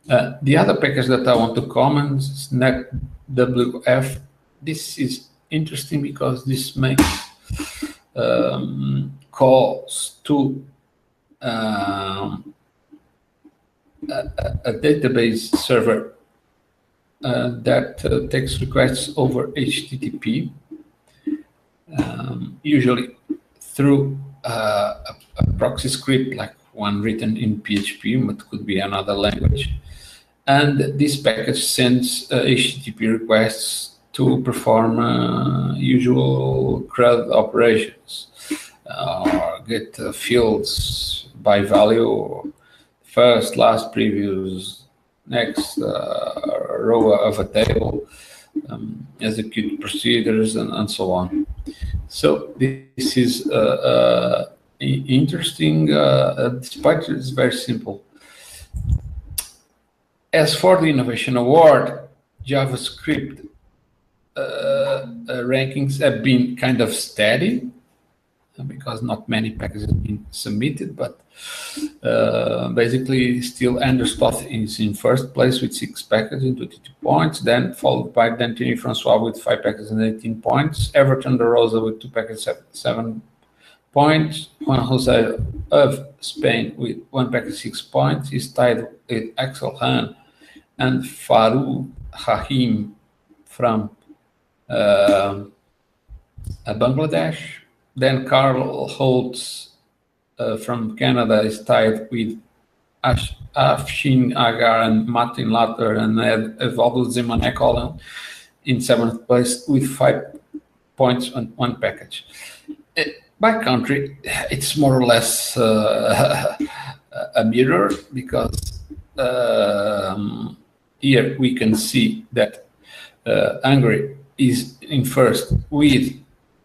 Speaker 1: The other package that I want to comment is NetWF. This is interesting because this makes calls to a database server that takes requests over HTTP, usually through a proxy script like one written in PHP, but could be another language. And this package sends HTTP requests to perform usual CRUD operations, or get fields by value, first, last, previous, next row of a table, execute procedures, and so on. So this is interesting, despite it's very simple. As for the Innovation Award, JavaScript rankings have been kind of steady because not many packages have been submitted, but basically still Anders Toth is in first place with 6 packages and 22 points, then followed by Dantini Francois with 5 packages and 18 points, Everton de Rosa with 2 packages, 7 points, Juan Jose of Spain with 1 package, 6 points, is tied with Axel Hahn and Farouk Hahim from Bangladesh. Then Carl Holtz from Canada is tied with Afshin Agar and Martin Latter and Evaldo Zemanek in 7th place with 5 points on 1 package. By country, it's more or less a mirror, because here we can see that Hungary is in first with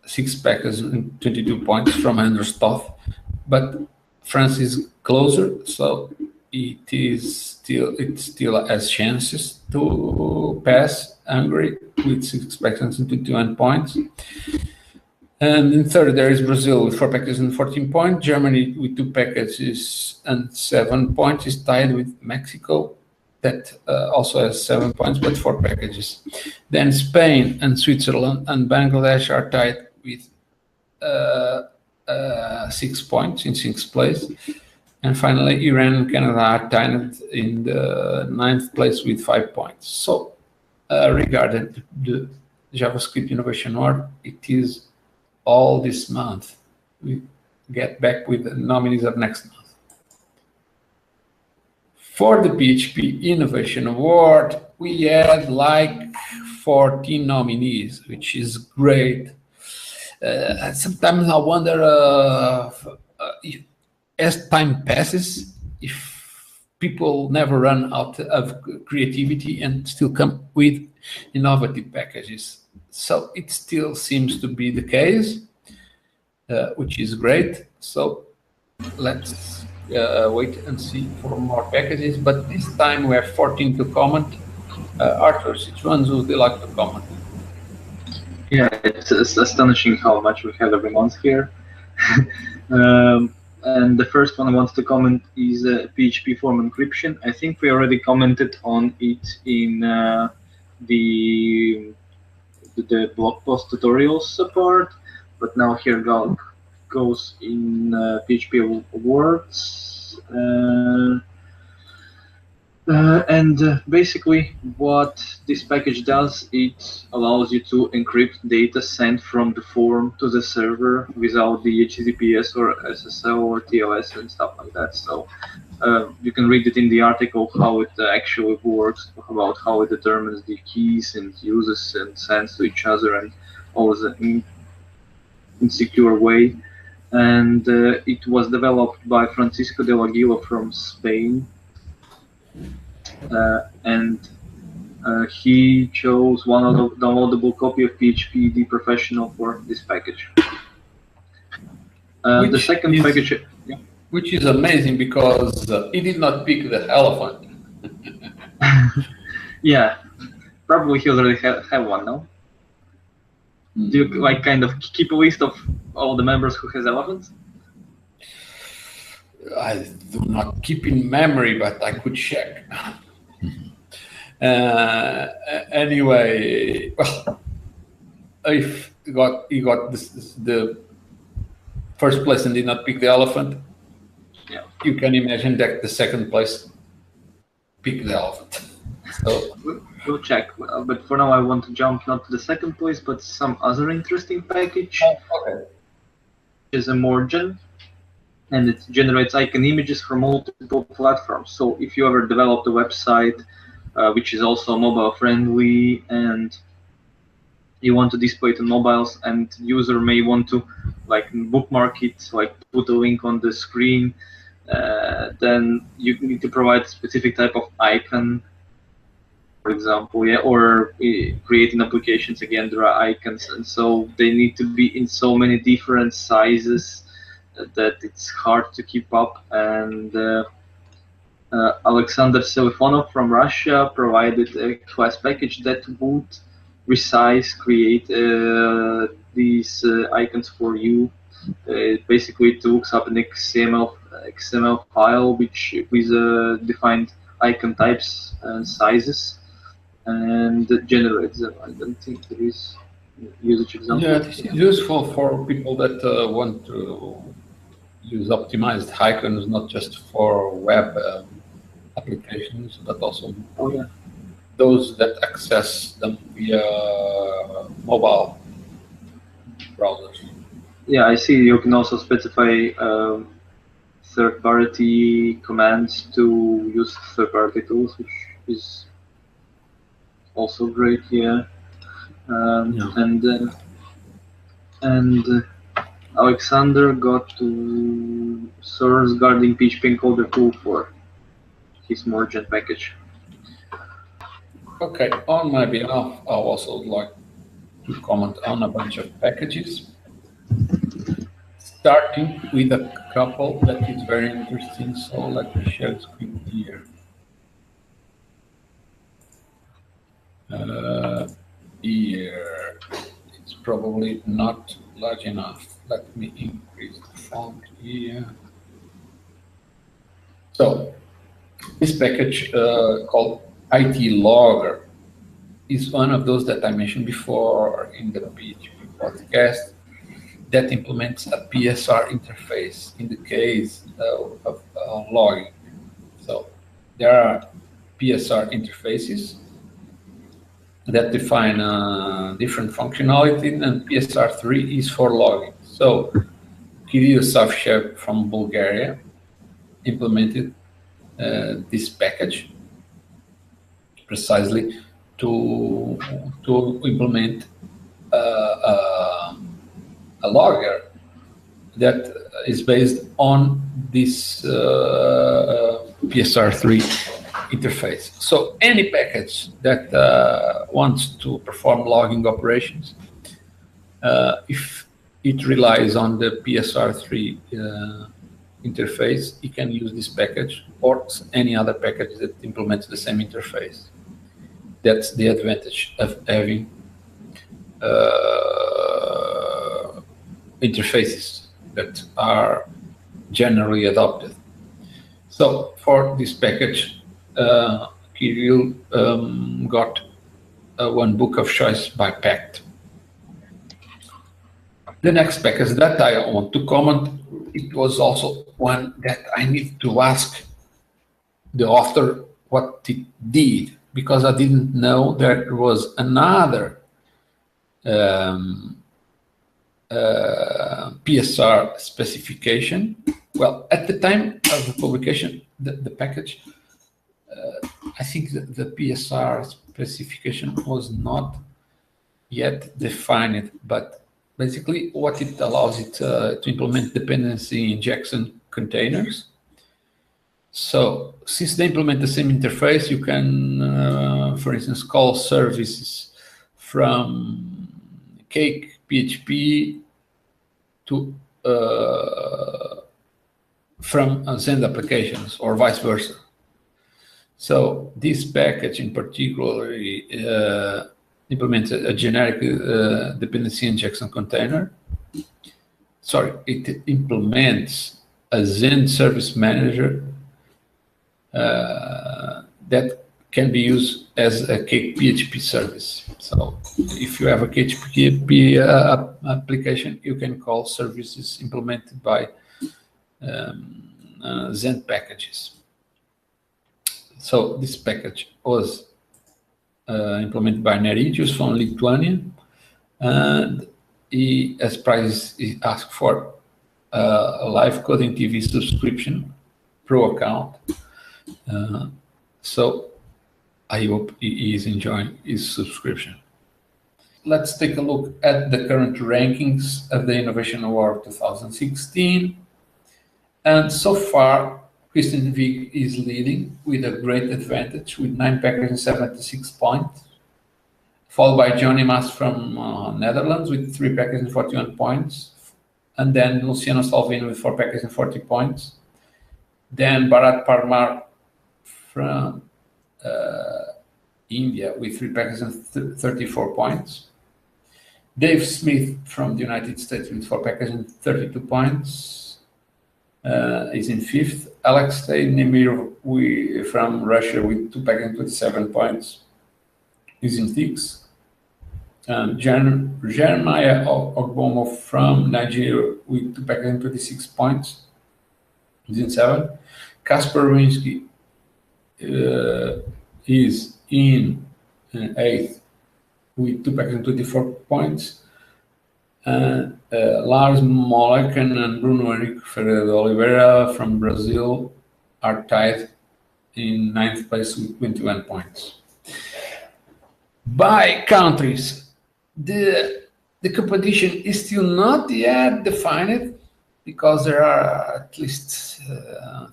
Speaker 1: 6 packages and 22 points from Anders Toth, but France is closer, so it still has chances to pass Hungary with 6 packages and 21 points. And in third, there is Brazil with 4 packages and 14 points. Germany with 2 packages and 7 points is tied with Mexico, that also has 7 points, but 4 packages. Then Spain and Switzerland and Bangladesh are tied with 6 points in 6th place. And finally, Iran and Canada are tied in the 9th place with 5 points. So regarding the JavaScript Innovation Award, it is all this month. We get back with the nominees of next month. For the PHP Innovation Award, we had like 14 nominees, which is great. Sometimes I wonder, as time passes, if people never run out of creativity and still come with innovative packages. So it still seems to be the case, which is great. So let's wait and see for more packages. But this time we have 14 to comment. Arthur, which ones would you like to comment?
Speaker 2: Yeah, it's astonishing how much we have every month here. And the first one I wanted to comment is PHP Forum Encryption. I think we already commented on it in the blog post tutorials part, but now here goes in PHP Awards. Basically, what this package does, it allows you to encrypt data sent from the forum to the server without the HTTPS or SSL or TLS and stuff like that. So you can read it in the article how it actually works, about how it determines the keys and uses and sends to each other and all in secure way. And it was developed by Francisco de Aguila from Spain. And he chose one downloadable copy of PHP the Professional for this package. The second package, yeah.
Speaker 1: Which is amazing because he did not pick the elephant.
Speaker 2: Yeah, probably he already have one, no? Do you like kind of keep a list of all the members who has elephants?
Speaker 1: I do not keep in memory, but I could check. Anyway, well, if he got the first place and did not pick the elephant,
Speaker 2: yeah,
Speaker 1: you can imagine that the second place picked the elephant. So
Speaker 2: we'll check. But for now, I want to jump not to the second place, but some other interesting package.
Speaker 1: Okay.
Speaker 2: Is a Morgen, and it generates icon images for multiple platforms. So if you ever developed a website which is also mobile friendly and you want to display it on mobiles, and user may want to like bookmark it, like put a link on the screen, then you need to provide a specific type of icon, for example, yeah, or creating applications. Again, there are icons, and so they need to be in so many different sizes that it's hard to keep up. And Alexander Selifonov from Russia provided a class package that would resize, create these icons for you. Basically, it looks up an XML file which with defined icon types and sizes, and generates them. I don't think there is usage example.
Speaker 1: Yeah, this is useful for people that want to use optimized icons, not just for web applications, but also those that access them via mobile browsers.
Speaker 2: Yeah, I see you can also specify third-party commands to use third-party tools, which is also great here. And Alexander got to source guarding PHP encoder tool for his Morgen package.
Speaker 1: Okay, on my behalf, I also would like to comment on a bunch of packages, starting with a couple that is very interesting. So let me share the screen here. Here, it's probably not large enough. Let me increase the font here. So this package called IT Logger is one of those that I mentioned before in the PHP podcast that implements a PSR interface in the case of logging. So there are PSR interfaces that define different functionality, and PSR3 is for logging. So Kirill Savchev from Bulgaria implemented this package precisely to implement a logger that is based on this PSR3 interface. So any package that wants to perform logging operations, if it relies on the PSR3 interface, you can use this package or any other package that implements the same interface. That's the advantage of having interfaces that are generally adopted. So for this package, Kirill got one book of choice by Pact. The next package that I want to comment, it was also one that I need to ask the author what it did, because I didn't know there was another PSR specification. Well, at the time of the publication, the package, I think the PSR specification was not yet defined, but basically what it allows it to implement dependency injection containers. So since they implement the same interface, you can, for instance, call services from Cake PHP to from Zend applications or vice versa. So this package in particular implements a generic dependency injection container. Sorry, it implements a Zend service manager that can be used as a Cake PHP service. So if you have a Cake PHP application, you can call services implemented by Zend packages. So this package was implemented by Neridius from Lithuania, and he, as price, he asked for a live coding TV subscription pro account. So I hope he is enjoying his subscription. Let's take a look at the current rankings of the Innovation Award 2016. And so far, Christian Vig is leading with a great advantage with 9 packages and 76 points, followed by Johnny Mas from Netherlands with 3 packages and 41 points, and then Luciano Salvino with 4 packages and 40 points. Then Bharat Parmar from India with 3 packages and 34 points. Dave Smith from the United States with 4 packages and 32 points. Is in 5th. Alexei Nemir from Russia with 2 packages and 27 points is in 6th. Jeremiah Ogbomo from Nigeria with 2 packages and 26 points is in 7th. Kasper Rinsky is in 8th with 2 packages and 24 points. Lars Molecken and Bruno Henrique Ferreira de Oliveira from Brazil are tied in 9th place with 21 points. By countries, the competition is still not yet defined because there are at least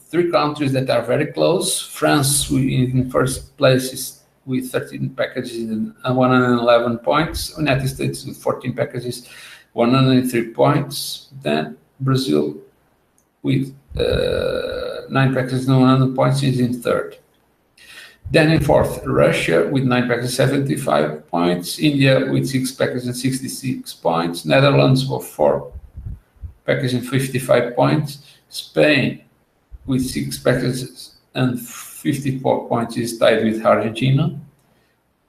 Speaker 1: 3 countries that are very close. France in first place is with 13 packages and 111 points. United States with 14 packages, 103 points. Then Brazil with 9 packages and 100 points is in 3rd. Then in 4th, Russia with 9 packages, 75 points. India with 6 packages and 66 points. Netherlands with 4 packages and 55 points. Spain with 6 packages and 54 points is tied with Argentina.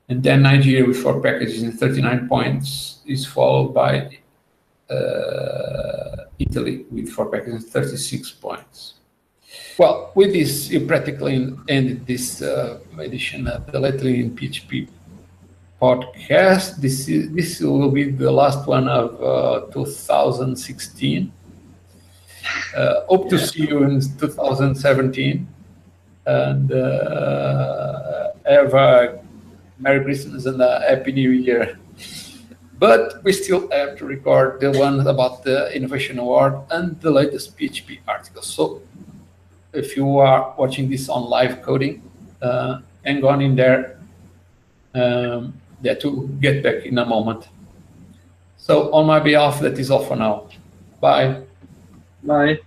Speaker 1: And then Nigeria with 4 packages and 39 points is followed by Italy with 4 packages and 36 points. Well, with this, you practically ended this edition of the Lately in PHP podcast. This will be the last one of 2016. Hope to see you in 2017. And have a Merry Christmas and a Happy New Year. But we still have to record the one about the Innovation Award and the latest PHP articles. So if you are watching this on live coding, hang on in there. That will get back in a moment. So on my behalf, that is all for now. Bye.
Speaker 2: Bye.